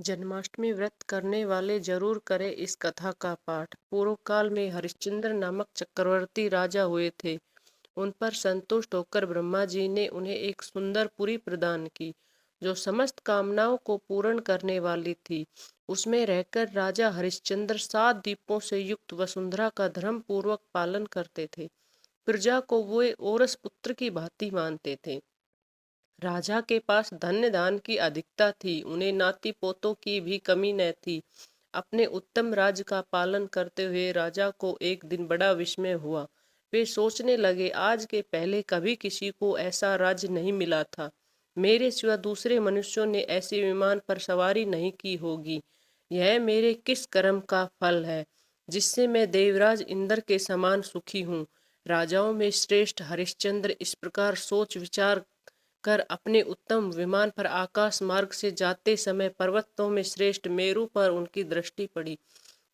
जन्माष्टमी व्रत करने वाले जरूर करें इस कथा का पाठ। पूर्व काल में हरिश्चंद्र नामक चक्रवर्ती राजा हुए थे। उन पर संतुष्ट होकर ब्रह्मा जी ने उन्हें एक सुंदर पुरी प्रदान की, जो समस्त कामनाओं को पूर्ण करने वाली थी। उसमें रहकर राजा हरिश्चंद्र 7 दीपों से युक्त वसुंधरा का धर्म पूर्वक पालन करते थे। प्रजा को वे ओरस पुत्र की भांति मानते थे। राजा के पास धन्य दान की अधिकता थी, उन्हें नाती पोतों की भी कमी न थी। अपने उत्तम राज्य का पालन करते हुए राजा को एक दिन बड़ा विस्मय हुआ। वे सोचने लगे, आज के पहले कभी किसी को ऐसा राज्य नहीं मिला था। मेरे सिवा दूसरे मनुष्यों ने ऐसे विमान पर सवारी नहीं की होगी। यह मेरे किस कर्म का फल है, जिससे मैं देवराज इंद्र के समान सुखी हूँ। राजाओं में श्रेष्ठ हरिश्चंद्र इस प्रकार सोच विचार कर अपने उत्तम विमान पर आकाश मार्ग से जाते समय पर्वतों में श्रेष्ठ मेरु पर उनकी दृष्टि पड़ी।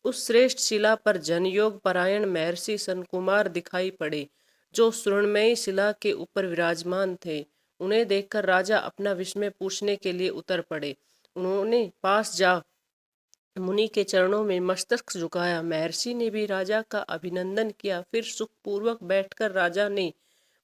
उस श्रेष्ठ शिला पर जनयोग परायण महर्षि सनकुमार दिखाई पड़े, जो स्वर्णमयी शिला के ऊपर विराजमान थे। उन्हें देखकर राजा अपना विस्मय पूछने के लिए उतर पड़े। उन्होंने पास जा मुनि के चरणों में मस्तक झुकाया। महर्षि ने भी राजा का अभिनंदन किया। फिर सुखपूर्वक बैठकर राजा ने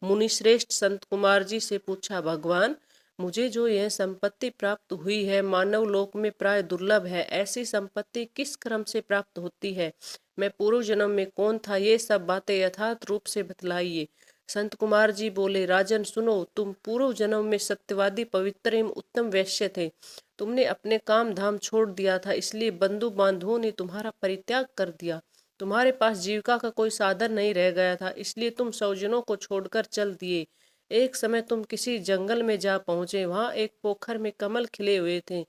मुनिश्रेष्ठ संत कुमार जी से पूछा, भगवान, मुझे जो यह संपत्ति प्राप्त हुई है, मानव लोक में प्राय दुर्लभ है। ऐसी संपत्ति किस क्रम से प्राप्त होती है? मैं पूर्व जन्म में कौन था, ये सब बातें यथार्थ रूप से बतलाइए। संत कुमार जी बोले, राजन सुनो, तुम पूर्व जन्म में सत्यवादी पवित्र एवं उत्तम वैश्य थे। तुमने अपने काम धाम छोड़ दिया था, इसलिए बंधु बांधवों ने तुम्हारा परित्याग कर दिया। तुम्हारे पास जीविका का कोई साधन नहीं रह गया था, इसलिए तुम स्वजनों को छोड़कर चल दिए। एक समय तुम किसी जंगल में जा पहुंचे। वहां एक पोखर में कमल खिले हुए थे।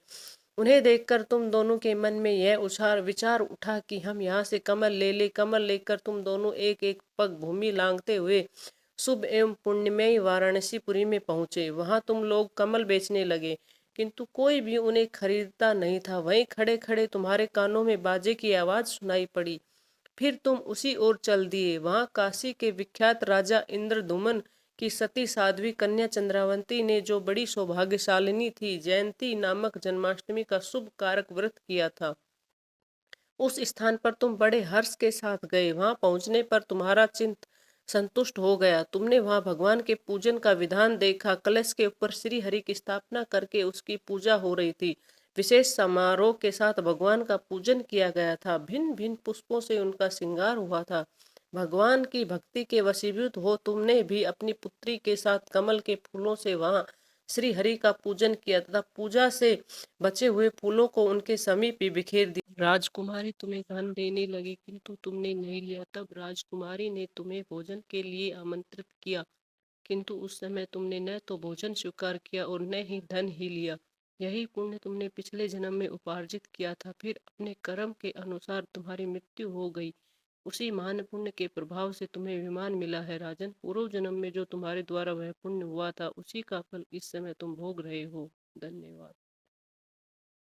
उन्हें देखकर तुम दोनों के मन में यह विचार उठा कि हम यहाँ से कमल ले ले। कमल लेकर तुम दोनों एक एक पग भूमि लांघते हुए शुभ एवं पुण्यमयी वाराणसीपुरी में पहुंचे। वहां तुम लोग कमल बेचने लगे, किंतु कोई भी उन्हें खरीदता नहीं था। वहीं खड़े खड़े तुम्हारे कानों में बाजे की आवाज सुनाई पड़ी। फिर तुम उसी ओर चल दिए। वहां काशी के विख्यात राजा इंद्रदुमन की सती साध्वी कन्या चंद्रावंती ने, जो बड़ी सौभाग्यशालिनी थी, जयंती नामक जन्माष्टमी का शुभ कारक व्रत किया था। उस स्थान पर तुम बड़े हर्ष के साथ गए। वहां पहुंचने पर तुम्हारा चित्त संतुष्ट हो गया। तुमने वहां भगवान के पूजन का विधान देखा। कलश के ऊपर श्री हरि की स्थापना करके उसकी पूजा हो रही थी। विशेष समारोह के साथ भगवान का पूजन किया गया था। भिन्न भिन्न पुष्पों से उनका श्रृंगार हुआ था। भगवान की भक्ति के वशीभूत हो तुमने भी अपनी पुत्री के साथ कमल के फूलों से वहां श्री हरि का पूजन किया तथा पूजा से बचे हुए फूलों को उनके समीप ही बिखेर दिया। राजकुमारी तुम्हें धन देने लगी, किंतु तुमने नहीं लिया। तब राजकुमारी ने तुम्हें भोजन के लिए आमंत्रित किया, किंतु उस समय तुमने न तो भोजन स्वीकार किया और न ही धन ही लिया। यही पुण्य तुमने पिछले जन्म में उपार्जित किया था। फिर अपने कर्म के अनुसार तुम्हारी मृत्यु हो गई। उसी महान पुण्य के प्रभाव से तुम्हें विमान मिला है। राजन, पूर्व जन्म में जो तुम्हारे द्वारा वह पुण्य हुआ था, उसी का फल इस समय तुम भोग रहे हो। धन्यवाद।